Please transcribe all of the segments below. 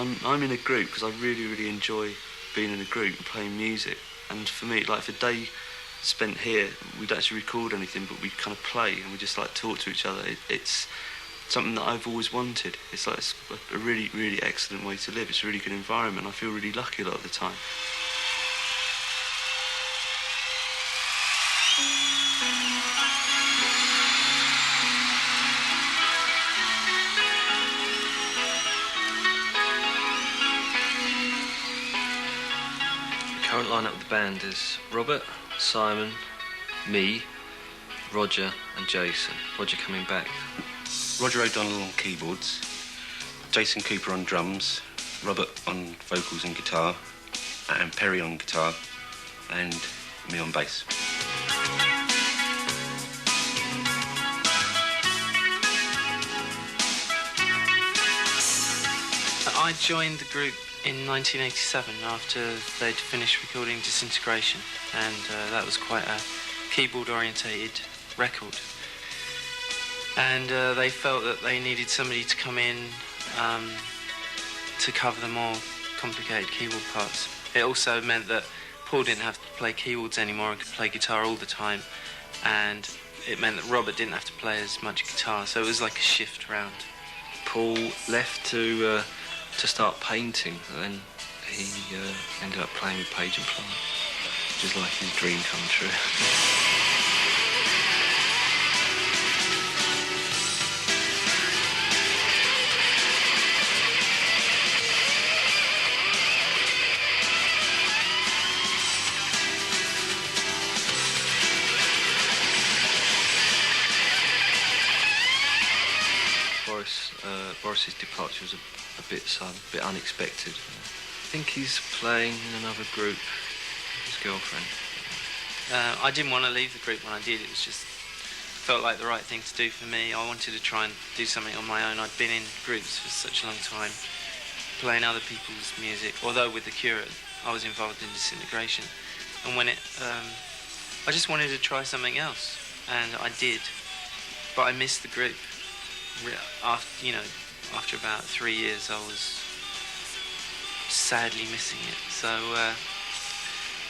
I'm in a group because I really enjoy being in a group and playing music. And for me, like, if a day spent here, we'd actually record anything, but we'd kind of play and we just like talk to each other. It's something that I've always wanted. It's like it's a really excellent way to live. It's a really good environment. I feel really lucky a lot of the time. The current lineup of the band is Robert, Simon, me, Roger and Jason. Roger coming back. Roger O'Donnell on keyboards, Jason Cooper on drums, Robert on vocals and guitar, and Perry on guitar, and me on bass. I joined the group in 1987 after they'd finished recording Disintegration, and that was quite a keyboard-orientated record. And they felt that they needed somebody to come in to cover the more complicated keyboard parts. It also meant that Paul didn't have to play keyboards anymore and could play guitar all the time, and it meant that Robert didn't have to play as much guitar, so it was like a shift round. Paul left to start painting, and then he ended up playing with Page and Plant, which is like his dream come true. Boris's departure was a bit sudden, a bit unexpected. I think he's playing in another group with his girlfriend. I didn't want to leave the group when I did. It was just felt like the right thing to do for me. I wanted to try and do something on my own. I'd been in groups for such a long time, playing other people's music. Although with The Cure, I was involved in Disintegration, and when I just wanted to try something else, and I did. But I missed the group. After about 3 years, I was sadly missing it. So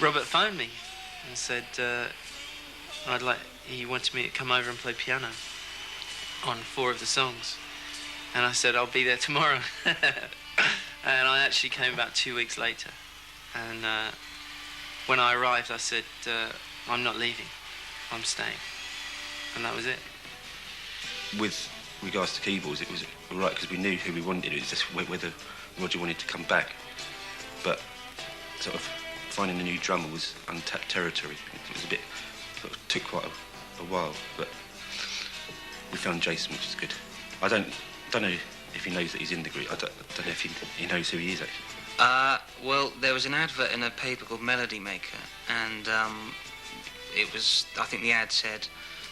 Robert phoned me and said he wanted me to come over and play piano on 4 of the songs, and I said I'll be there tomorrow. And I actually came about 2 weeks later, and when I arrived, I said I'm not leaving, I'm staying, and that was it. With regards to keyboards, it was all right because we knew who we wanted. It was just whether Roger wanted to come back. But sort of finding a new drummer was untapped territory. It was a bit, sort of took quite a while, but we found Jason, which is good. I don't know if he knows that he's in the group. I don't know if he knows who he is, actually. Well, there was an advert in a paper called Melody Maker, and it was, I think the ad said,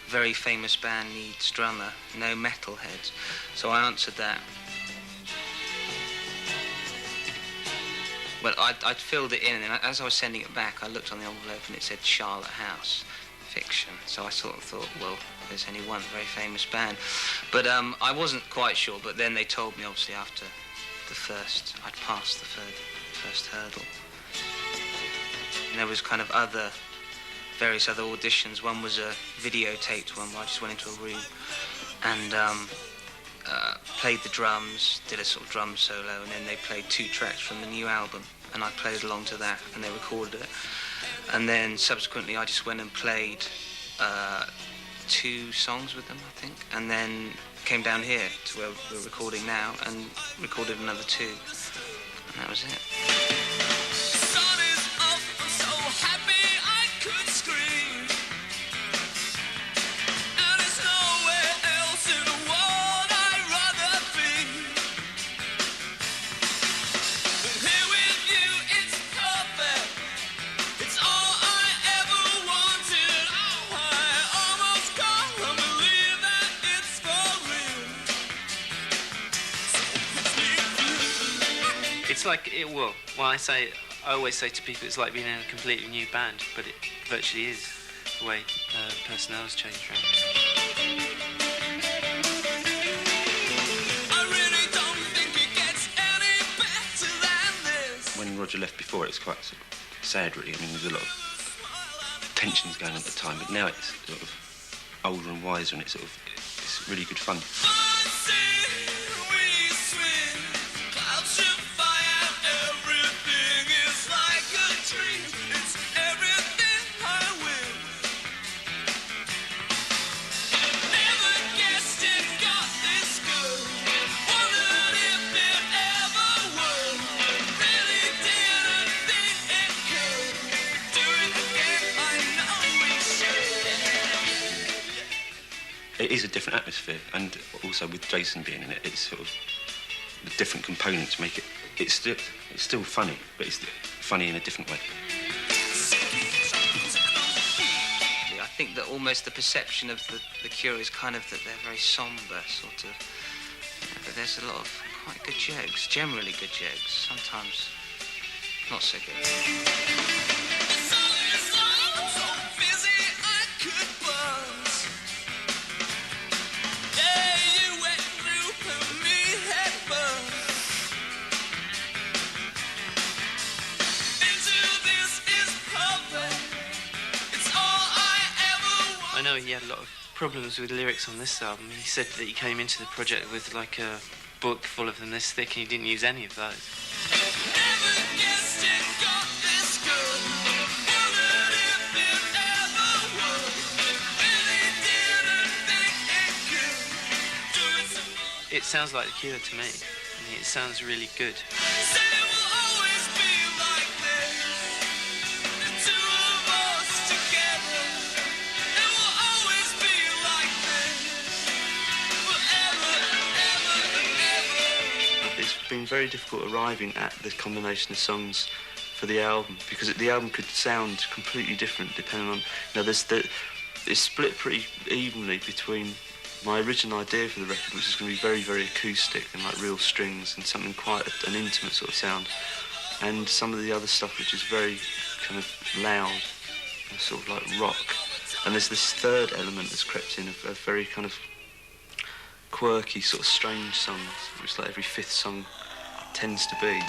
very famous band needs drummer, no metalheads. So I answered that. Well, I'd filled it in, and then as I was sending it back, I looked on the envelope and it said Charlotte House, fiction. So I sort of thought, well, there's only one very famous band. But I wasn't quite sure, but then they told me, obviously, after I'd passed the first hurdle. And there was kind of various other auditions. One was a videotaped one where I just went into a room and played the drums, did a sort of drum solo, and then they played 2 tracks from the new album, and I played along to that, and they recorded it. And then subsequently I just went and played 2 songs with them, I think, and then came down here to where we're recording now and recorded another 2, and that was it. It's like it will. Well, I always say to people, it's like being in a completely new band, but it virtually is the way personnel has changed around. I really don't think it gets any better. orchestra left before, it was quite sort of sad, really. I mean, there's a lot of tensions going on at the time, but now it's sort of older and wiser, and it's really good fun. It is a different atmosphere, and also with Jason being in it, it's sort of the different components make it. It's still funny, but it's funny in a different way. I think that almost the perception of the Cure is kind of that they're very sombre, sort of. But there's a lot of quite good jokes, generally good jokes. Sometimes not so good. I know he had a lot of problems with lyrics on this album. He said that he came into the project with like a book full of them this thick, and he didn't use any of those. It sounds like the Cure to me. I mean, it sounds really good. It's been very difficult arriving at the combination of songs for the album, because the album could sound completely different depending on, it's split pretty evenly between my original idea for the record, which is going to be very, very acoustic and like real strings and something quite an intimate sort of sound, and some of the other stuff which is very kind of loud and sort of like rock. And there's this third element that's crept in of very kind of quirky, sort of strange songs, which like every fifth song tends to be.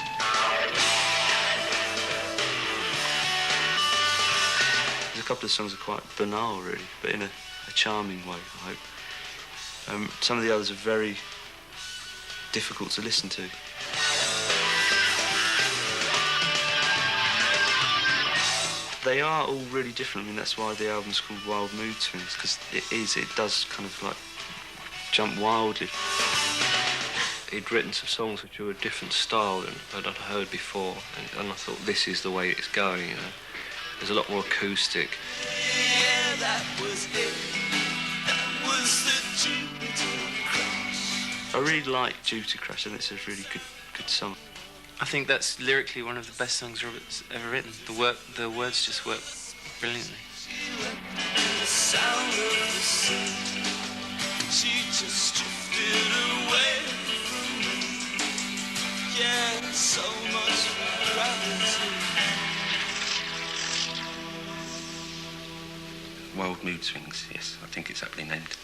There's a couple of songs that are quite banal, really, but in a charming way, I hope. Some of the others are very difficult to listen to. They are all really different. I mean, that's why the album's called Wild Mood Swings, because it does kind of like jump wildly. He'd written some songs which were a different style than I'd heard before, and I thought, this is the way it's going, you know. There's a lot more acoustic. Yeah, that was it. That was the Jupiter Crash. I really like Jupiter Crash, and it's a really good song. I think that's lyrically one of the best songs Robert's ever written. The words just work brilliantly. The sound of the sea. She just drifted away from me. Yeah, so much gravity. Wild Mood Swings, yes, I think it's aptly named.